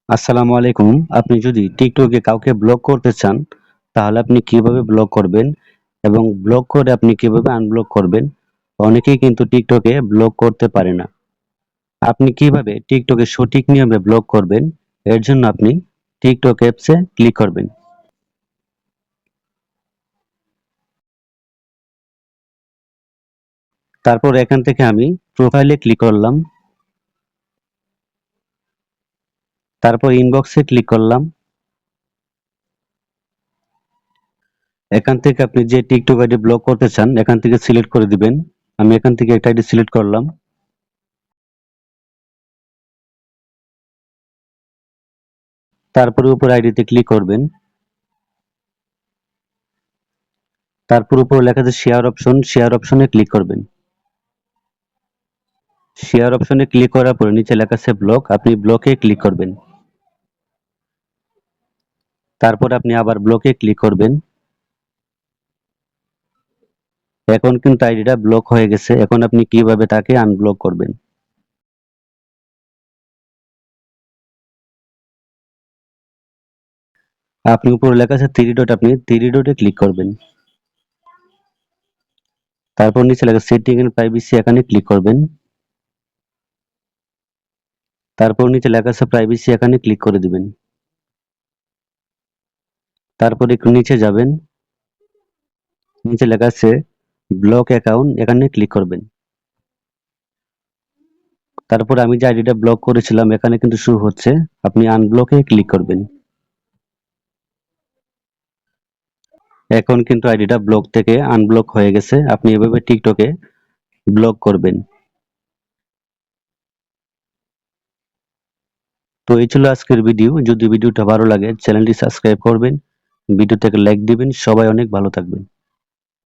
আসসালামু আলাইকুম। আপনি যদি টিকটকে কাউকে ব্লক করতে চান, তাহলে আপনি কিভাবে ব্লক করবেন এবং ব্লক করে আপনি কিভাবে আনব্লক করবেন? অনেকেই কিন্তু টিকটকে ব্লক করতে পারে না। আপনি কিভাবে টিকটকে সঠিক নিয়মে ব্লক করবেন? এর জন্য আপনি টিকটক অ্যাপসে ক্লিক করবেন। তারপর এখান থেকে আমি প্রোফাইলে ক্লিক করলাম। তারপর ইনবক্সে ক্লিক করলাম। এখান থেকে আপনি যে টিকটক আইডি ব্লক করতে চান, এখান থেকে সিলেক্ট করে দিবেন। আমি এখান থেকে একটা আইডি সিলেক্ট করলাম। তারপরে উপর আইডিতে ক্লিক করবেন। তারপর উপরে লেখা আছে শেয়ার অপশন, শেয়ার অপশনে ক্লিক করবেন। শেয়ার অপশনে ক্লিক করার পরে নিচে লেখা আছে ব্লক, আপনি ব্লকে ক্লিক করবেন। তারপর আপনি আবার ব্লকে ক্লিক করবেন। এখন কিন্তু আইডিটা ব্লক হয়ে গেছে। এখন আপনি কিভাবে তাকে আনব্লক করবেন? আপনি উপরে লেখা আছে থ্রি ডট, আপনি থ্রি ডটে ক্লিক করবেন। তারপর নিচে লেখা সেটিং এন্ড প্রাইভেসি, এখানে ক্লিক করবেন। তারপর নিচে লেখা আছে প্রাইভেসি, এখানে ক্লিক করে দিবেন। তারপর একটু নিচে যাবেন। নিচে লেখা আছে ব্লক অ্যাকাউন্ট, এখানে ক্লিক করবেন। তারপর আমি যে আইডিটা ব্লক করেছিলাম এখানে কিন্তু শো হচ্ছে, আপনি আনব্লকে ক্লিক করবেন। এখন কিন্তু আইডিটা ব্লক থেকে আনব্লক হয়ে গেছে। আপনি এভাবে টিকটকে ব্লক করবেন। তো এই ছিল আজকের ভিডিও। যদি ভিডিওটা ভালো লাগে চ্যানেলটি সাবস্ক্রাইব করবেন, ভিডিওতে একটা লাইক দিবেন। সবাই অনেক ভালো থাকবেন।